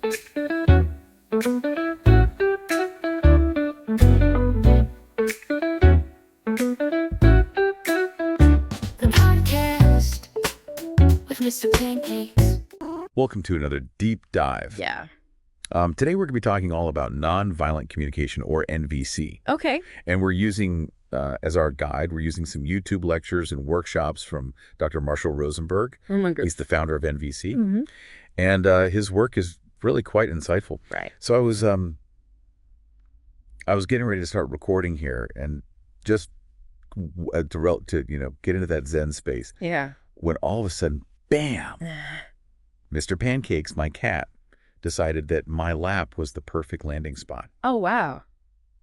The podcast with Mr. Pancakes. Welcome to another deep dive. Yeah. Today we're going to be talking all about nonviolent communication, or NVC. Okay. And we're using, as our guide, we're using some YouTube lectures and workshops from Dr. Marshall Rosenberg. Oh my God. He's the founder of NVC. Mm-hmm. And his work is really quite insightful. Right. So I was getting ready to start recording here and just to get into that Zen space. Yeah. When all of a sudden, bam, Mr. Pancakes, my cat, decided that my lap was the perfect landing spot. Oh, wow.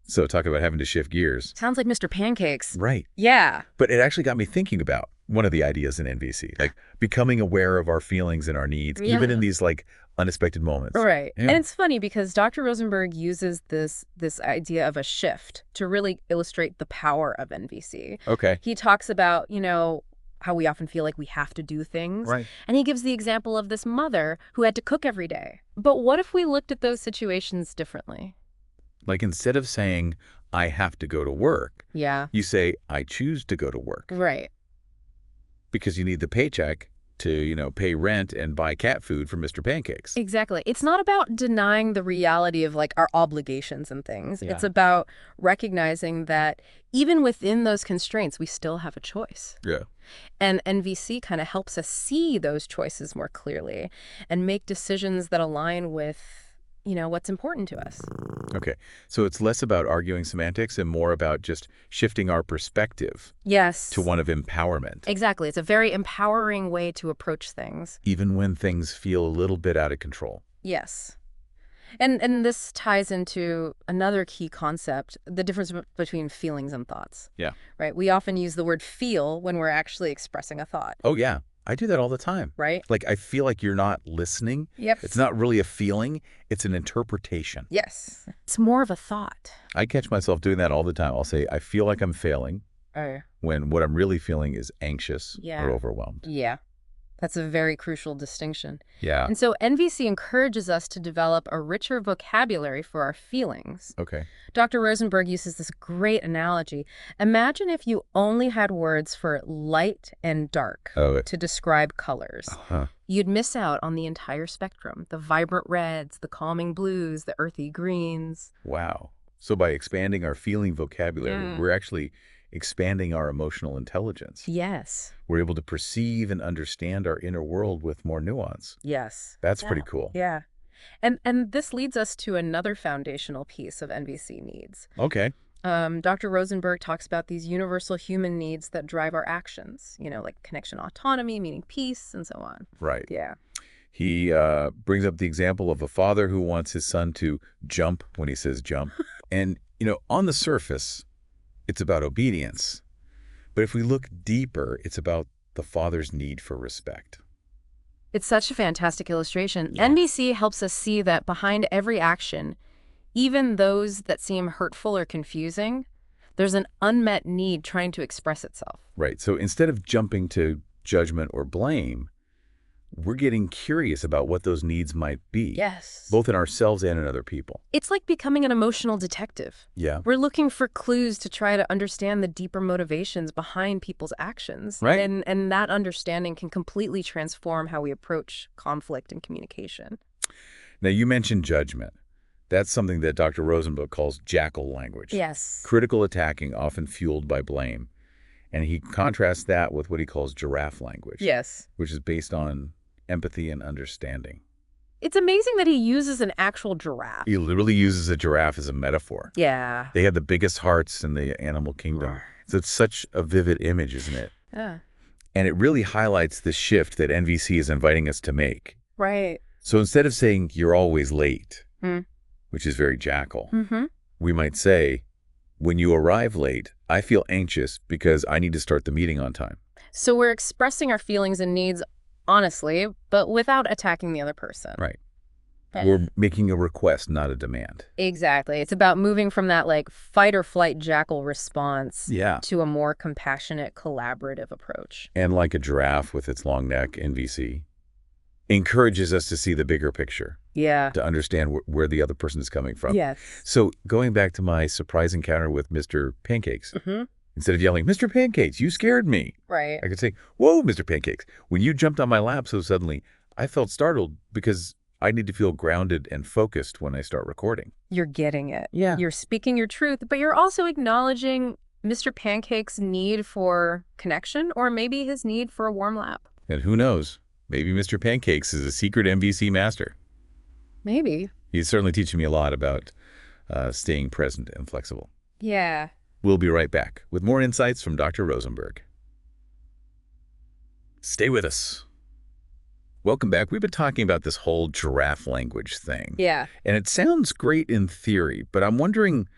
So talk about having to shift gears. Sounds like Mr. Pancakes. Right. Yeah. But it actually got me thinking about one of the ideas in NVC, like becoming aware of our feelings and our needs, even in these like unexpected moments. Right. Yeah. And it's funny because Dr. Rosenberg uses this idea of a shift to really illustrate the power of NVC. Okay. He talks about, how we often feel like we have to do things. Right. And he gives the example of this mother who had to cook every day. But what if we looked at those situations differently? Like instead of saying, I have to go to work, Yeah. you say, I choose to go to work. Right. Because you need the paycheck to, pay rent and buy cat food for Mr. Pancakes. Exactly. It's not about denying the reality of like our obligations and things. Yeah. It's about recognizing that even within those constraints, we still have a choice. Yeah. And NVC kind of helps us see those choices more clearly and make decisions that align with, what's important to us. Okay. So it's less about arguing semantics and more about just shifting our perspective Yes. to one of empowerment. Exactly. It's a very empowering way to approach things. Even when things feel a little bit out of control. Yes. And this ties into another key concept, the difference between feelings and thoughts. Yeah. Right? We often use the word feel when we're actually expressing a thought. Oh, yeah. I do that all the time. Right? Like, I feel like you're not listening. Yep. It's not really a feeling. It's an interpretation. Yes. It's more of a thought. I catch myself doing that all the time. I'll say, I feel like I'm failing, when what I'm really feeling is anxious or overwhelmed. Yeah. That's a very crucial distinction. Yeah. And so NVC encourages us to develop a richer vocabulary for our feelings. Okay. Dr. Rosenberg uses this great analogy. Imagine if you only had words for light and dark to describe colors. You'd miss out on the entire spectrum, the vibrant reds, the calming blues, the earthy greens. Wow. So by expanding our feeling vocabulary, we're actually expanding our emotional intelligence. Yes. We're able to perceive and understand our inner world with more nuance. Yes. That's pretty cool. Yeah. And this leads us to another foundational piece of NVC needs. Okay. Dr. Rosenberg talks about these universal human needs that drive our actions, like connection, autonomy, meaning peace, and so on. Right. Yeah. He brings up the example of a father who wants his son to jump when he says jump. And, on the surface, it's about obedience. But if we look deeper, it's about the father's need for respect. It's such a fantastic illustration. Yeah. NVC helps us see that behind every action, even those that seem hurtful or confusing, there's an unmet need trying to express itself. Right. So instead of jumping to judgment or blame, we're getting curious about what those needs might be. Yes. Both in ourselves and in other people. It's like becoming an emotional detective. Yeah. We're looking for clues to try to understand the deeper motivations behind people's actions. Right. And that understanding can completely transform how we approach conflict and communication. Now, you mentioned judgment. That's something that Dr. Rosenberg calls jackal language. Yes. Critical attacking, often fueled by blame. And he contrasts that with what he calls giraffe language. Yes. Which is based on empathy and understanding. It's amazing that he uses an actual giraffe. He literally uses a giraffe as a metaphor. Yeah. They have the biggest hearts in the animal kingdom. So it's such a vivid image, isn't it? Yeah. And it really highlights the shift that NVC is inviting us to make. Right. So instead of saying, you're always late, which is very jackal, we might say, when you arrive late, I feel anxious because I need to start the meeting on time. So we're expressing our feelings and needs honestly, but without attacking the other person. Right. We're making a request, not a demand. Exactly. It's about moving from that like fight or flight jackal response to a more compassionate, collaborative approach. And like a giraffe with its long neck, NVC encourages us to see the bigger picture, Yeah. to understand where the other person is coming from. Yes. So going back to my surprise encounter with Mr. Pancakes, Mm-hmm. instead of yelling, "Mr. Pancakes, you scared me," Right. I could say, "Whoa, Mr. Pancakes, when you jumped on my lap so suddenly, I felt startled because I need to feel grounded and focused when I start recording." You're getting it. Yeah. You're speaking your truth, but you're also acknowledging Mr. Pancake's need for connection or maybe his need for a warm lap. And who knows, maybe Mr. Pancakes is a secret MVC master. Maybe. He's certainly teaching me a lot about staying present and flexible. Yeah. We'll be right back with more insights from Dr. Rosenberg. Stay with us. Welcome back. We've been talking about this whole giraffe language thing. Yeah. And it sounds great in theory, but I'm wondering,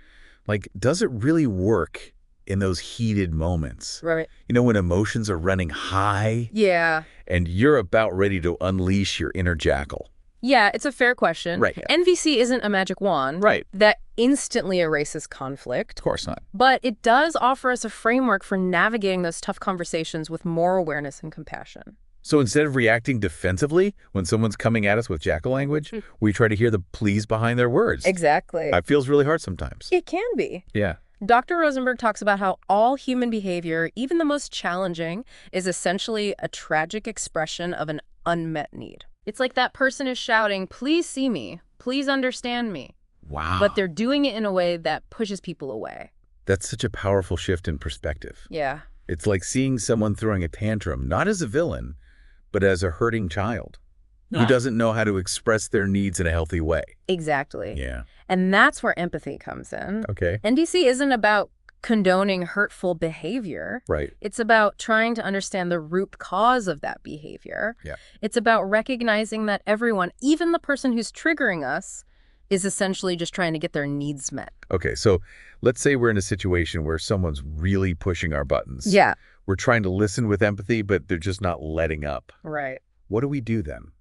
does it really work in those heated moments? Right. You know, when emotions are running high Yeah. and you're about ready to unleash your inner jackal. Yeah, it's a fair question. Right. NVC isn't a magic wand Right. that instantly erases conflict. Of course not. But it does offer us a framework for navigating those tough conversations with more awareness and compassion. So instead of reacting defensively when someone's coming at us with jackal language, we try to hear the pleas behind their words. Exactly. It feels really hard sometimes. It can be. Yeah. Dr. Rosenberg talks about how all human behavior, even the most challenging, is essentially a tragic expression of an unmet need. It's like that person is shouting, "Please see me, please understand me." Wow. But they're doing it in a way that pushes people away. That's such a powerful shift in perspective. Yeah. It's like seeing someone throwing a tantrum, not as a villain, but as a hurting child who doesn't know how to express their needs in a healthy way. Exactly. Yeah. And that's where empathy comes in. Okay. NDC isn't about condoning hurtful behavior. Right. It's about trying to understand the root cause of that behavior. Yeah. It's about recognizing that everyone, even the person who's triggering us, is essentially just trying to get their needs met. Okay, so let's say we're in a situation where someone's really pushing our buttons. Yeah. We're trying to listen with empathy, but they're just not letting up. Right. What do we do then?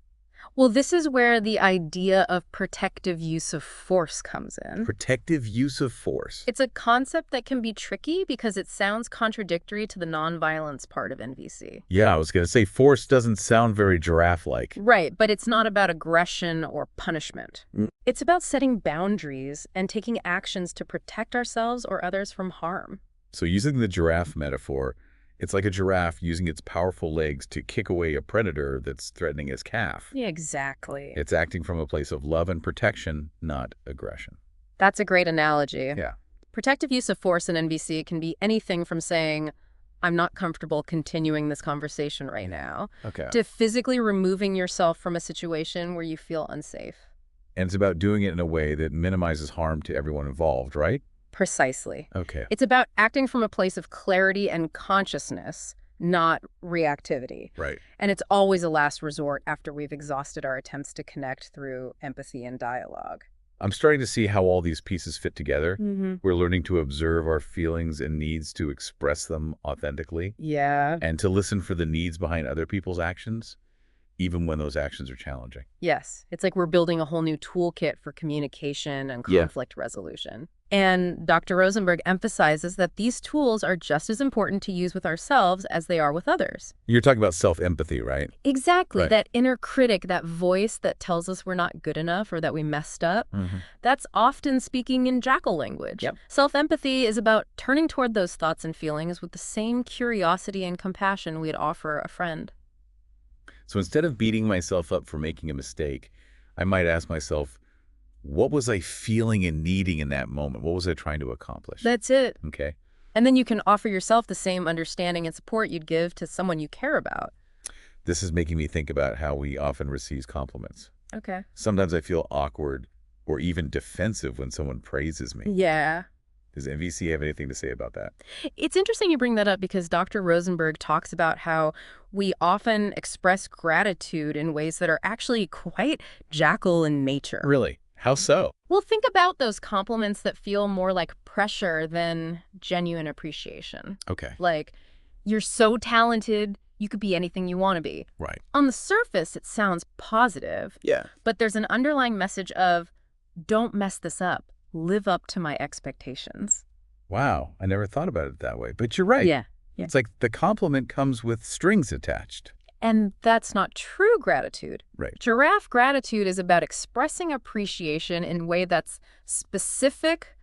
Well, this is where the idea of protective use of force comes in. Protective use of force. It's a concept that can be tricky because it sounds contradictory to the nonviolence part of NVC. Yeah, I was going to say force doesn't sound very giraffe-like. Right, but it's not about aggression or punishment. It's about setting boundaries and taking actions to protect ourselves or others from harm. So using the giraffe metaphor, it's like a giraffe using its powerful legs to kick away a predator that's threatening its calf. Yeah, exactly. It's acting from a place of love and protection, not aggression. That's a great analogy. Yeah. Protective use of force in NVC can be anything from saying, "I'm not comfortable continuing this conversation right now," Okay. to physically removing yourself from a situation where you feel unsafe. And it's about doing it in a way that minimizes harm to everyone involved, right? Precisely. Okay. It's about acting from a place of clarity and consciousness, not reactivity. Right. And it's always a last resort after we've exhausted our attempts to connect through empathy and dialogue. I'm starting to see how all these pieces fit together. Mm-hmm. We're learning to observe our feelings and needs to express them authentically Yeah. and to listen for the needs behind other people's actions, even when those actions are challenging. Yes. It's like we're building a whole new toolkit for communication and Yeah. conflict resolution. And Dr. Rosenberg emphasizes that these tools are just as important to use with ourselves as they are with others. You're talking about self-empathy, right? Exactly. Right. That inner critic, that voice that tells us we're not good enough or that we messed up, Mm-hmm. that's often speaking in jackal language. Yep. Self-empathy is about turning toward those thoughts and feelings with the same curiosity and compassion we'd offer a friend. So instead of beating myself up for making a mistake, I might ask myself, what was I feeling and needing in that moment? What was I trying to accomplish? That's it. Okay. And then you can offer yourself the same understanding and support you'd give to someone you care about. This is making me think about how we often receive compliments. Okay. Sometimes I feel awkward or even defensive when someone praises me. Yeah. Does MVC have anything to say about that? It's interesting you bring that up because Dr. Rosenberg talks about how we often express gratitude in ways that are actually quite jackal in nature. Really? How so? Well, think about those compliments that feel more like pressure than genuine appreciation. Okay. Like, "You're so talented, you could be anything you want to be." Right. On the surface, it sounds positive, Yeah. but there's an underlying message of, "Don't mess this up. Live up to my expectations." Wow. I never thought about it that way. But you're right. Yeah. It's like the compliment comes with strings attached. And that's not true gratitude. Right. Giraffe gratitude is about expressing appreciation in a way that's specific,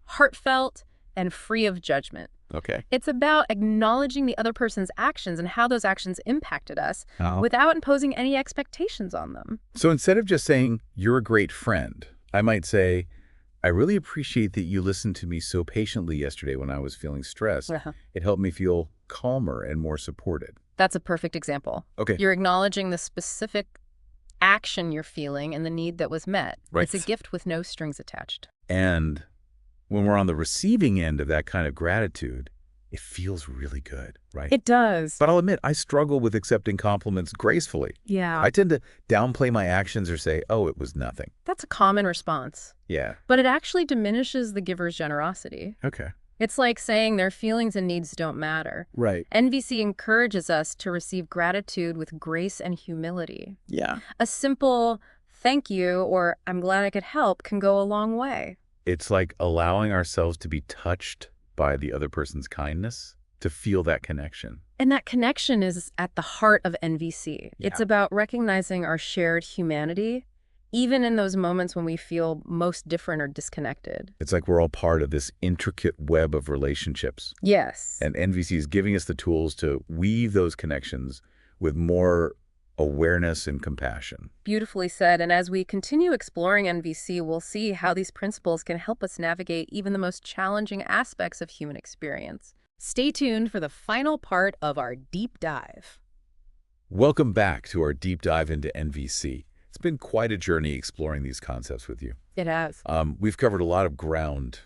heartfelt, and free of judgment. Okay. It's about acknowledging the other person's actions and how those actions impacted us Oh. without imposing any expectations on them. So instead of just saying, "You're a great friend," I might say, "I really appreciate that you listened to me so patiently yesterday when I was feeling stressed. It helped me feel calmer and more supported." That's a perfect example. Okay. You're acknowledging the specific action you're feeling and the need that was met. Right. It's a gift with no strings attached. And when we're on the receiving end of that kind of gratitude, it feels really good, right? It does. But I'll admit, I struggle with accepting compliments gracefully. Yeah. I tend to downplay my actions or say, "Oh, it was nothing." That's a common response. Yeah. But it actually diminishes the giver's generosity. Okay. It's like saying their feelings and needs don't matter. Right. NVC encourages us to receive gratitude with grace and humility. Yeah. A simple thank you or I'm glad I could help can go a long way. It's like allowing ourselves to be touched by the other person's kindness, to feel that connection. And that connection is at the heart of NVC. Yeah. It's about recognizing our shared humanity, even in those moments when we feel most different or disconnected. It's like we're all part of this intricate web of relationships. Yes. And NVC is giving us the tools to weave those connections with more awareness and compassion. Beautifully said. And as we continue exploring NVC, we'll see how these principles can help us navigate even the most challenging aspects of human experience. Stay tuned for the final part of our deep dive. Welcome back to our deep dive into NVC. It's been quite a journey exploring these concepts with you. It has. We've covered a lot of ground.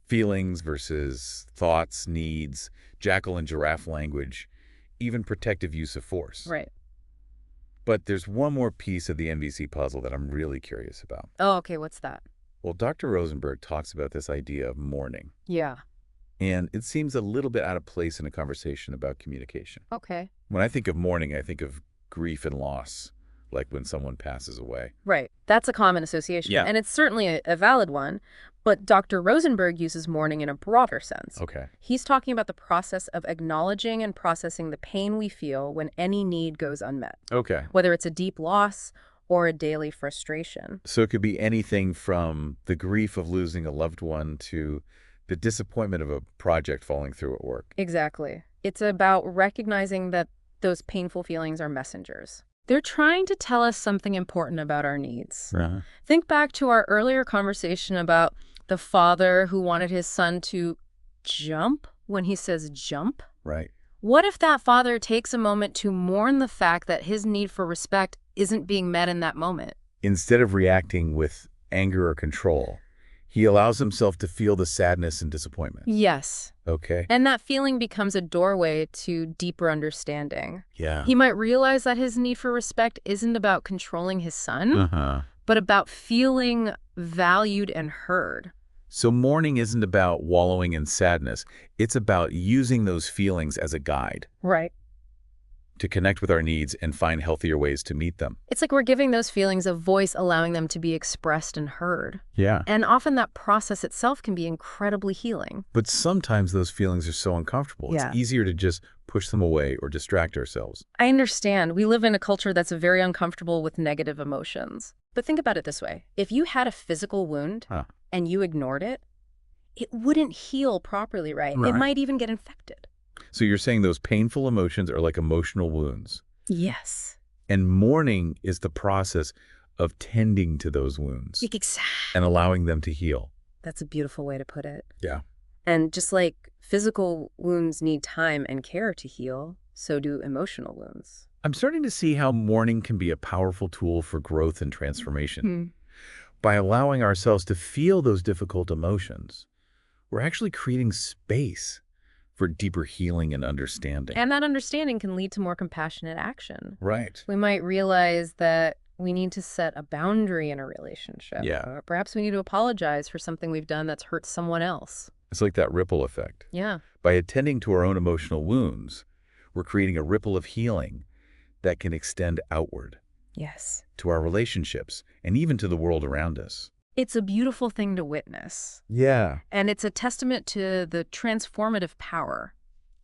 Feelings versus thoughts, needs, jackal and giraffe language, even protective use of force. Right. But there's one more piece of the NVC puzzle that I'm really curious about. Oh, okay. What's that? Well, Dr. Rosenberg talks about this idea of mourning. Yeah. And it seems a little bit out of place in a conversation about communication. Okay. When I think of mourning, I think of grief and loss, like when someone passes away. Right. That's a common association. Yeah. And it's certainly a valid one. But Dr. Rosenberg uses mourning in a broader sense. Okay. He's talking about the process of acknowledging and processing the pain we feel when any need goes unmet, Okay. whether it's a deep loss or a daily frustration. So it could be anything from the grief of losing a loved one to the disappointment of a project falling through at work. Exactly. It's about recognizing that those painful feelings are messengers. They're trying to tell us something important about our needs. Uh-huh. Think back to our earlier conversation about the father who wanted his son to jump when he says jump. Right. What if that father takes a moment to mourn the fact that his need for respect isn't being met in that moment? Instead of reacting with anger or control, he allows himself to feel the sadness and disappointment. Yes. Okay. And that feeling becomes a doorway to deeper understanding. Yeah. He might realize that his need for respect isn't about controlling his son, Uh-huh. but about feeling valued and heard. So mourning isn't about wallowing in sadness. It's about using those feelings as a guide Right. to connect with our needs and find healthier ways to meet them. It's like we're giving those feelings a voice, allowing them to be expressed and heard. Yeah. And often that process itself can be incredibly healing. But sometimes those feelings are so uncomfortable. Yeah. It's easier to just push them away or distract ourselves. I understand. We live in a culture that's very uncomfortable with negative emotions. But think about it this way. If you had a physical wound and you ignored it, it wouldn't heal properly, right? It Right. might even get infected. So you're saying those painful emotions are like emotional wounds. Yes. And mourning is the process of tending to those wounds Exactly. and allowing them to heal. That's a beautiful way to put it. Yeah. And just like physical wounds need time and care to heal, so do emotional wounds. I'm starting to see how mourning can be a powerful tool for growth and transformation. By allowing ourselves to feel those difficult emotions, we're actually creating space for deeper healing and understanding. And that understanding can lead to more compassionate action. Right. We might realize that we need to set a boundary in a relationship. Yeah. Or perhaps we need to apologize for something we've done that's hurt someone else. It's like that ripple effect. Yeah. By attending to our own emotional wounds, we're creating a ripple of healing that can extend outward Yes. to our relationships and even to the world around us. It's a beautiful thing to witness. Yeah. And it's a testament to the transformative power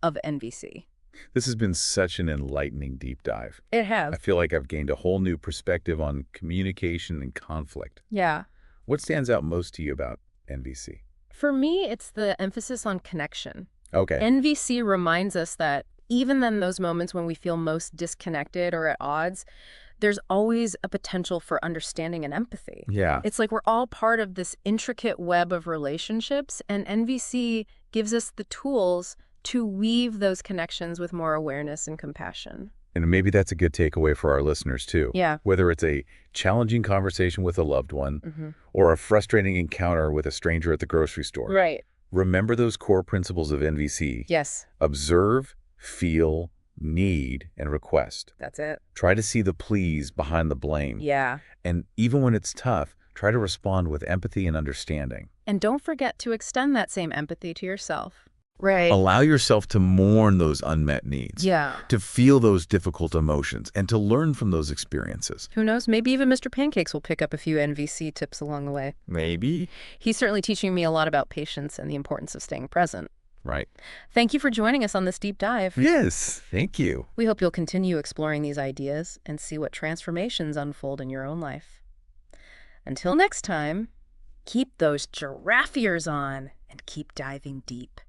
of NVC. This has been such an enlightening deep dive. It has. I feel like I've gained a whole new perspective on communication and conflict. Yeah. What stands out most to you about NVC? For me, it's the emphasis on connection. Okay. NVC reminds us that even in those moments when we feel most disconnected or at odds, there's always a potential for understanding and empathy. Yeah. It's like we're all part of this intricate web of relationships, and NVC gives us the tools to weave those connections with more awareness and compassion. And maybe that's a good takeaway for our listeners, too. Yeah. Whether it's a challenging conversation with a loved one or a frustrating encounter with a stranger at the grocery store. Right. Remember those core principles of NVC. Yes. Observe, feel, need, and request. That's it. Try to see the pleas behind the blame. Yeah. And even when it's tough, try to respond with empathy and understanding. And don't forget to extend that same empathy to yourself. Right. Allow yourself to mourn those unmet needs. Yeah. To feel those difficult emotions and to learn from those experiences. Who knows? Maybe even Mr. Pancakes will pick up a few NVC tips along the way. Maybe. He's certainly teaching me a lot about patience and the importance of staying present. Right. Thank you for joining us on this deep dive. Yes, thank you. We hope you'll continue exploring these ideas and see what transformations unfold in your own life. Until next time, keep those giraffe ears on and keep diving deep.